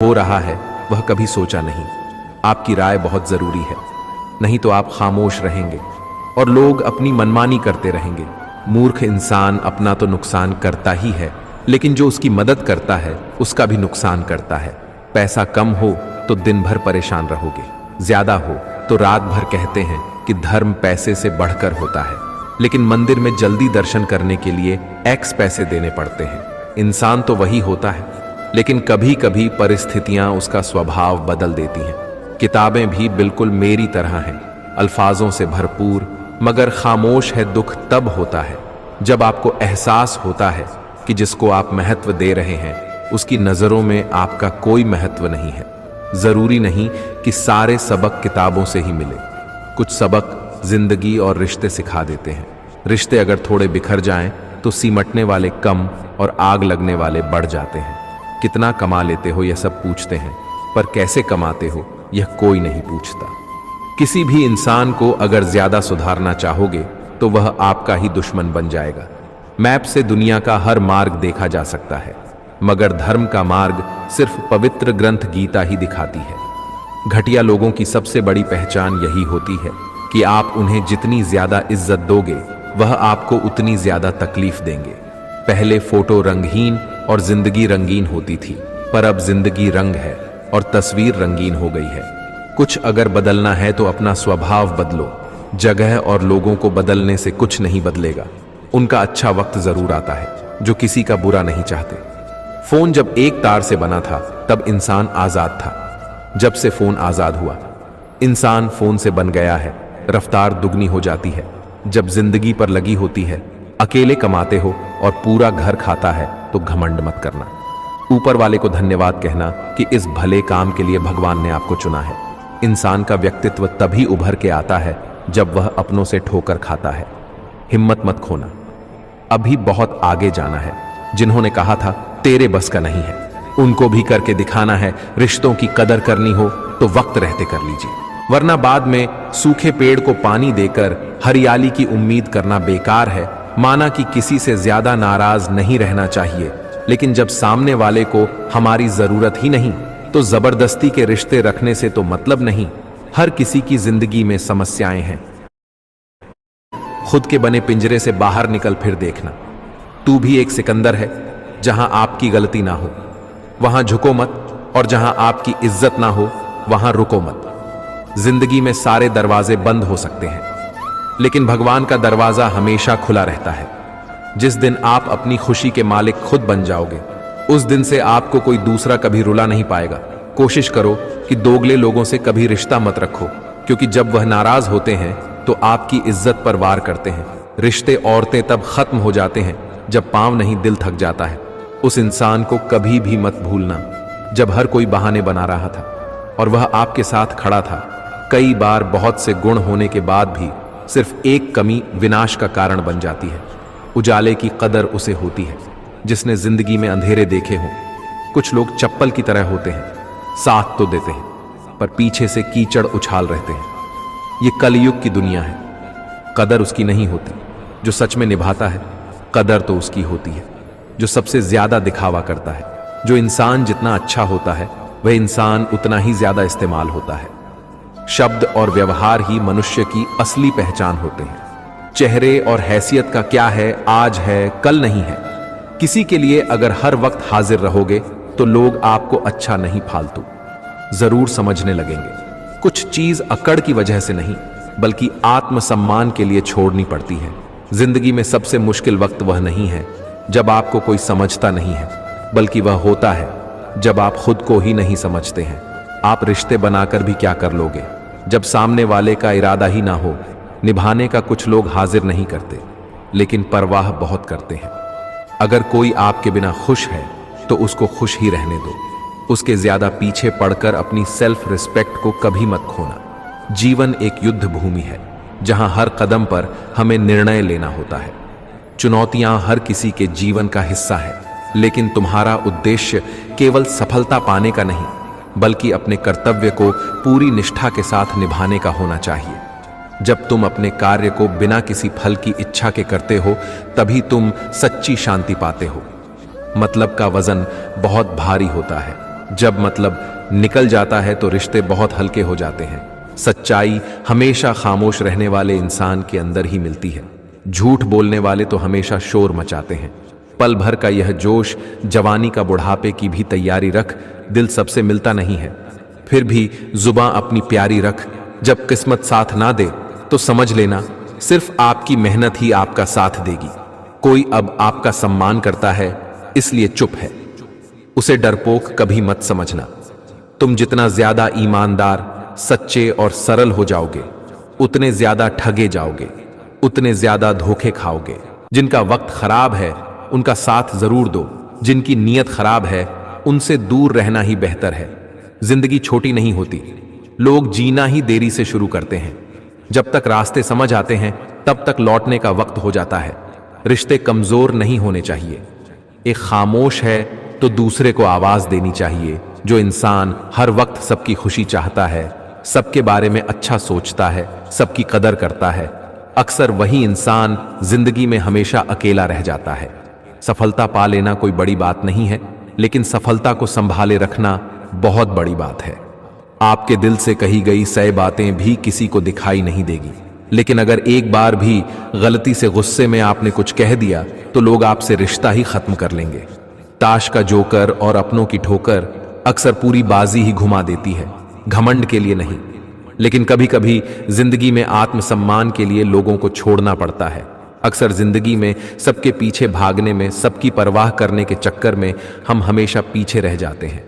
हो रहा है वह कभी सोचा नहीं। आपकी राय बहुत जरूरी है, नहीं तो आप खामोश रहेंगे और लोग अपनी मनमानी करते रहेंगे। मूर्ख इंसान अपना तो नुकसान करता ही है, लेकिन जो उसकी मदद करता है उसका भी नुकसान करता है। पैसा कम हो तो दिन भर परेशान रहोगे, ज्यादा हो तो रात भर कहते हैं कि धर्म पैसे से बढ़कर होता है, लेकिन मंदिर में जल्दी दर्शन करने के लिए एक्स पैसे देने पड़ते हैं। इंसान तो वही होता है, लेकिन कभी कभी परिस्थितियां उसका स्वभाव बदल देती हैं। किताबें भी बिल्कुल मेरी तरह हैं, अल्फाजों से भरपूर, मगर खामोश है दुख तब होता है जब आपको एहसास होता है कि जिसको आप महत्व दे रहे हैं उसकी नजरों में आपका कोई महत्व नहीं है। जरूरी नहीं कि सारे सबक किताबों से ही मिले, कुछ सबक जिंदगी और रिश्ते सिखा देते हैं। रिश्ते अगर थोड़े बिखर जाएं तो सिमटने वाले कम और आग लगने वाले बढ़ जाते हैं। कितना कमा लेते हो यह सब पूछते हैं, पर कैसे कमाते हो यह कोई नहीं पूछता। किसी भी इंसान को अगर ज्यादा सुधारना चाहोगे तो वह आपका ही दुश्मन बन जाएगा। मैप से दुनिया का हर मार्ग देखा जा सकता है, मगर धर्म का मार्ग सिर्फ पवित्र ग्रंथ गीता ही दिखाती है। घटिया लोगों की सबसे बड़ी पहचान यही होती है कि आप उन्हें जितनी ज्यादा इज्जत दोगे वह आपको उतनी ज्यादा तकलीफ देंगे। पहले फोटो रंगहीन और जिंदगी रंगीन होती थी, पर अब जिंदगी रंग है और तस्वीर रंगीन हो गई है। कुछ अगर बदलना है तो अपना स्वभाव बदलो। जगह और लोगों को बदलने से कुछ नहीं बदलेगा। उनका अच्छा वक्त जरूर आता है जो किसी का बुरा नहीं चाहते। फोन जब एक तार से बना था तब इंसान आजाद था। जब से फोन आजाद हुआ, इंसान फोन से बन गया है। रफ्तार दुगनी हो जाती है जब जिंदगी पर लगी होती है। अकेले कमाते हो और पूरा घर खाता है तो घमंड मत करना। ऊपर वाले को धन्यवाद कहना कि इस भले काम के लिए भगवान ने आपको चुना है। इंसान का व्यक्तित्व तभी उभर के आता है जब वह अपनों से ठोकर खाता है। हिम्मत मत खोना, अभी बहुत आगे जाना है। जिन्होंने कहा था तेरे बस का नहीं है, उनको भी करके दिखाना है। रिश्तों की कदर करनी हो तो वक्त रहते कर लीजिए, वरना बाद में सूखे पेड़ को पानी देकर हरियाली की उम्मीद करना बेकार है। माना कि किसी से ज्यादा नाराज नहीं रहना चाहिए, लेकिन जब सामने वाले को हमारी जरूरत ही नहीं तो जबरदस्ती के रिश्ते रखने से तो मतलब नहीं। हर किसी की जिंदगी में समस्याएं हैं। खुद के बने पिंजरे से बाहर निकल फिर देखना, तू भी एक सिकंदर है। जहां आपकी गलती ना हो वहां झुको मत, और जहां आपकी इज्जत ना हो वहां रुको मत। जिंदगी में सारे दरवाजे बंद हो सकते हैं, लेकिन भगवान का दरवाजा हमेशा खुला रहता है। जिस दिन आप अपनी खुशी के मालिक खुद बन जाओगे, उस दिन से आपको कोई दूसरा कभी रुला नहीं पाएगा। कोशिश करो कि दोगले लोगों से कभी रिश्ता मत रखो, क्योंकि जब वह नाराज होते हैं तो आपकी इज्जत पर वार करते हैं। रिश्ते औरतें तब खत्म हो जाते हैं जब पांव नहीं दिल थक जाता है। उस इंसान को कभी भी मत भूलना जब हर कोई बहाने बना रहा था और वह आपके साथ खड़ा था। कई बार बहुत से गुण होने के बाद भी सिर्फ एक कमी विनाश का कारण बन जाती है। उजाले की कदर उसे होती है जिसने जिंदगी में अंधेरे देखे हों। कुछ लोग चप्पल की तरह होते हैं, साथ तो देते हैं पर पीछे से कीचड़ उछाल रहते हैं। ये कलयुग की दुनिया है। कदर उसकी नहीं होती जो सच में निभाता है, कदर तो उसकी होती है जो सबसे ज्यादा दिखावा करता है। जो इंसान जितना अच्छा होता है वह इंसान उतना ही ज्यादा इस्तेमाल होता है। शब्द और व्यवहार ही मनुष्य की असली पहचान होते हैं। चेहरे और हैसियत का क्या है, आज है कल नहीं है। किसी के लिए अगर हर वक्त हाजिर रहोगे तो लोग आपको अच्छा नहीं फालतू जरूर समझने लगेंगे। कुछ चीज अकड़ की वजह से नहीं बल्कि आत्मसम्मान के लिए छोड़नी पड़ती है। जिंदगी में सबसे मुश्किल वक्त वह नहीं है जब आपको कोई समझता नहीं है, बल्कि वह होता है जब आप खुद को ही नहीं समझते हैं। आप रिश्ते बनाकर भी क्या कर लोगे जब सामने वाले का इरादा ही ना हो। निभाने का कुछ लोग हाजिर नहीं करते, लेकिन परवाह बहुत करते हैं। अगर कोई आपके बिना खुश है तो उसको खुश ही रहने दो। उसके ज्यादा पीछे पड़कर अपनी सेल्फ रिस्पेक्ट को कभी मत खोना। जीवन एक युद्ध भूमि है जहां हर कदम पर हमें निर्णय लेना होता है। चुनौतियां हर किसी के जीवन का हिस्सा है, लेकिन तुम्हारा उद्देश्य केवल सफलता पाने का नहीं बल्कि अपने कर्तव्य को पूरी निष्ठा के साथ निभाने का होना चाहिए। जब तुम अपने कार्य को बिना किसी फल की इच्छा के करते हो तभी तुम सच्ची शांति पाते हो। मतलब का वजन बहुत भारी होता है, जब मतलब निकल जाता है तो रिश्ते बहुत हल्के हो जाते हैं। सच्चाई हमेशा खामोश रहने वाले इंसान के अंदर ही मिलती है। झूठ बोलने वाले तो हमेशा शोर मचाते हैं। पल भर का यह जोश, जवानी का बुढ़ापे की भी तैयारी रख, दिल सबसे मिलता नहीं है। फिर भी जुबां अपनी प्यारी रख, जब किस्मत साथ ना दे तो समझ लेना सिर्फ आपकी मेहनत ही आपका साथ देगी। कोई अब आपका सम्मान करता है इसलिए चुप है, उसे डरपोक कभी मत समझना। तुम जितना ज्यादा ईमानदार, सच्चे और सरल हो जाओगे, उतने ज्यादा ठगे जाओगे, उतने ज्यादा धोखे खाओगे। जिनका वक्त खराब है उनका साथ जरूर दो, जिनकी नीयत खराब है उनसे दूर रहना ही बेहतर है। जिंदगी छोटी नहीं होती, लोग जीना ही देरी से शुरू करते हैं। जब तक रास्ते समझ आते हैं तब तक लौटने का वक्त हो जाता है। रिश्ते कमजोर नहीं होने चाहिए। एक खामोश है तो दूसरे को आवाज देनी चाहिए। जो इंसान हर वक्त सबकी खुशी चाहता है, सबके बारे में अच्छा सोचता है, सबकी कदर करता है, अक्सर वही इंसान जिंदगी में हमेशा अकेला रह जाता है। सफलता पा लेना कोई बड़ी बात नहीं है, लेकिन सफलता को संभाले रखना बहुत बड़ी बात है। आपके दिल से कही गई 100 बातें भी किसी को दिखाई नहीं देगी, लेकिन अगर एक बार भी गलती से गुस्से में आपने कुछ कह दिया तो लोग आपसे रिश्ता ही खत्म कर लेंगे। ताश का जोकर और अपनों की ठोकर अक्सर पूरी बाजी ही घुमा देती है, घमंड के लिए नहीं। लेकिन कभी कभी जिंदगी में आत्मसम्मान के लिए लोगों को छोड़ना पड़ता है। अक्सर जिंदगी में सबके पीछे भागने में, सबकी परवाह करने के चक्कर में हम हमेशा पीछे रह जाते हैं।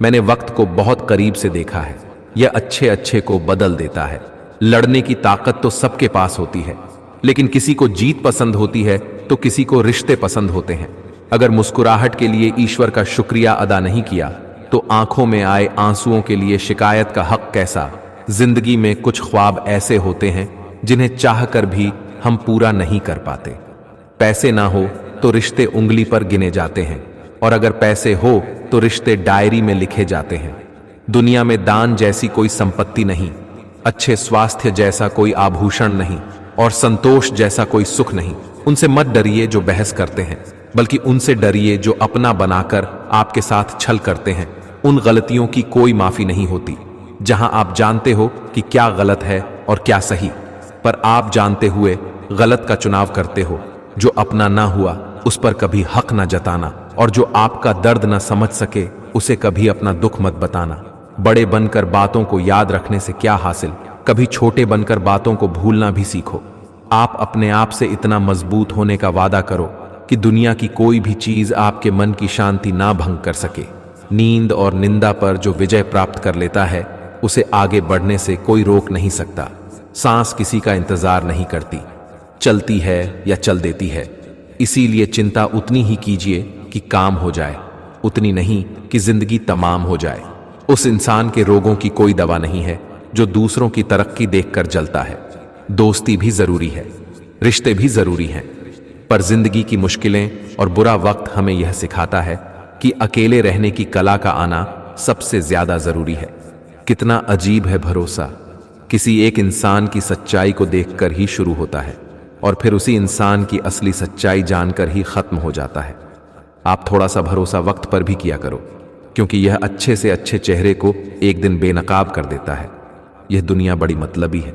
मैंने वक्त को बहुत करीब से देखा है, यह अच्छे अच्छे को बदल देता है। लड़ने की ताकत तो सबके पास होती है, लेकिन किसी को जीत पसंद होती है तो किसी को रिश्ते पसंद होते हैं। अगर मुस्कुराहट के लिए ईश्वर का शुक्रिया अदा नहीं किया तो आंखों में आए आंसुओं के लिए शिकायत का हक कैसा। जिंदगी में कुछ ख्वाब ऐसे होते हैं जिन्हें चाहकर भी हम पूरा नहीं कर पाते। पैसे ना हो तो रिश्ते उंगली पर गिने जाते हैं, और अगर पैसे हो तो रिश्ते डायरी में लिखे जाते हैं। दुनिया में दान जैसी कोई संपत्ति नहीं, अच्छे स्वास्थ्य जैसा कोई आभूषण नहीं, और संतोष जैसा कोई सुख नहीं। उनसे मत डरिए जो बहस करते हैं, बल्कि उनसे डरिए जो अपना बनाकर आपके साथ छल करते हैं। उन गलतियों की कोई माफी नहीं होती जहां आप जानते हो कि क्या गलत है और क्या सही, पर आप जानते हुए गलत का चुनाव करते हो। जो अपना ना हुआ उस पर कभी हक ना जताना, और जो आपका दर्द ना समझ सके उसे कभी अपना दुख मत बताना। बड़े बनकर बातों को याद रखने से क्या हासिल, कभी छोटे बनकर बातों को भूलना भी सीखो। आप अपने आप से इतना मजबूत होने का वादा करो कि दुनिया की कोई भी चीज आपके मन की शांति ना भंग कर सके। नींद और निंदा पर जो विजय प्राप्त कर लेता है उसे आगे बढ़ने से कोई रोक नहीं सकता। सांस किसी का इंतजार नहीं करती, चलती है या चल देती है। इसीलिए चिंता उतनी ही कीजिए कि काम हो जाए, उतनी नहीं कि जिंदगी तमाम हो जाए। उस इंसान के रोगों की कोई दवा नहीं है जो दूसरों की तरक्की देखकर जलता है। दोस्ती भी जरूरी है, रिश्ते भी जरूरी हैं, पर जिंदगी की मुश्किलें और बुरा वक्त हमें यह सिखाता है कि अकेले रहने की कला का आना सबसे ज्यादा जरूरी है। कितना अजीब है भरोसा, किसी एक इंसान की सच्चाई को देखकर ही शुरू होता है और फिर उसी इंसान की असली सच्चाई जानकर ही खत्म हो जाता है। आप थोड़ा सा भरोसा वक्त पर भी किया करो, क्योंकि यह अच्छे से अच्छे चेहरे को एक दिन बेनकाब कर देता है। यह दुनिया बड़ी मतलबी है,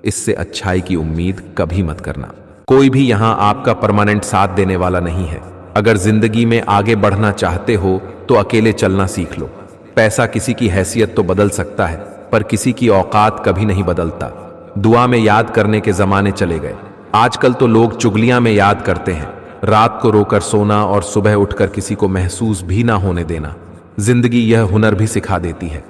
इससे अच्छाई की उम्मीद कभी मत करना। कोई भी यहां आपका परमानेंट साथ देने वाला नहीं है। अगर जिंदगी में आगे बढ़ना चाहते हो तो अकेले चलना सीख लो। पैसा किसी की हैसियत तो बदल सकता है, पर किसी की औकात कभी नहीं बदलता। दुआ में याद करने के जमाने चले गए। आजकल तो लोग चुगलियां में याद करते हैं। रात को रोकर सोना और सुबह उठकर किसी को महसूस भी ना होने देना। जिंदगी यह हुनर भी सिखा देती है।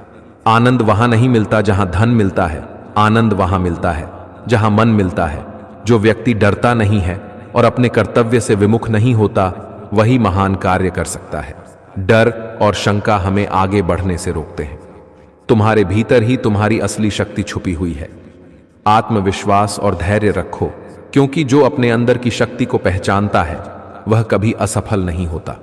आनंद वहां नहीं मिलता जहां धन मिलता है, आनंद वहां मिलता है जहां मन मिलता है। जो व्यक्ति डरता नहीं है और अपने कर्तव्य से विमुख नहीं होता, वही महान कार्य कर सकता है। डर और शंका हमें आगे बढ़ने से रोकते हैं। तुम्हारे भीतर ही तुम्हारी असली शक्ति छुपी हुई है। आत्मविश्वास और धैर्य रखो, क्योंकि जो अपने अंदर की शक्ति को पहचानता है वह कभी असफल नहीं होता।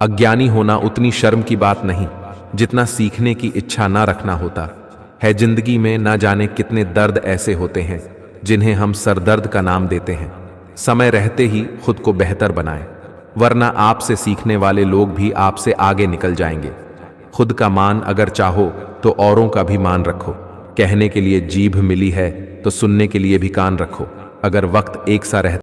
अज्ञानी होना उतनी शर्म की बात नहीं जितना सीखने की इच्छा ना रखना होता है। जिंदगी में ना जाने कितने दर्द ऐसे होते हैं जिन्हें हम सरदर्द का नाम देते हैं। समय रहते ही खुद को बेहतर बनाएं, वरना आपसे सीखने वाले लोग भी आपसे आगे निकल जाएंगे। खुद का मान अगर चाहो तो औरों का भी मान रखो। कहने के लिए जीभ मिली है तो सुनने के लिए भी कान रखो। अगर वक्त एक सा रहता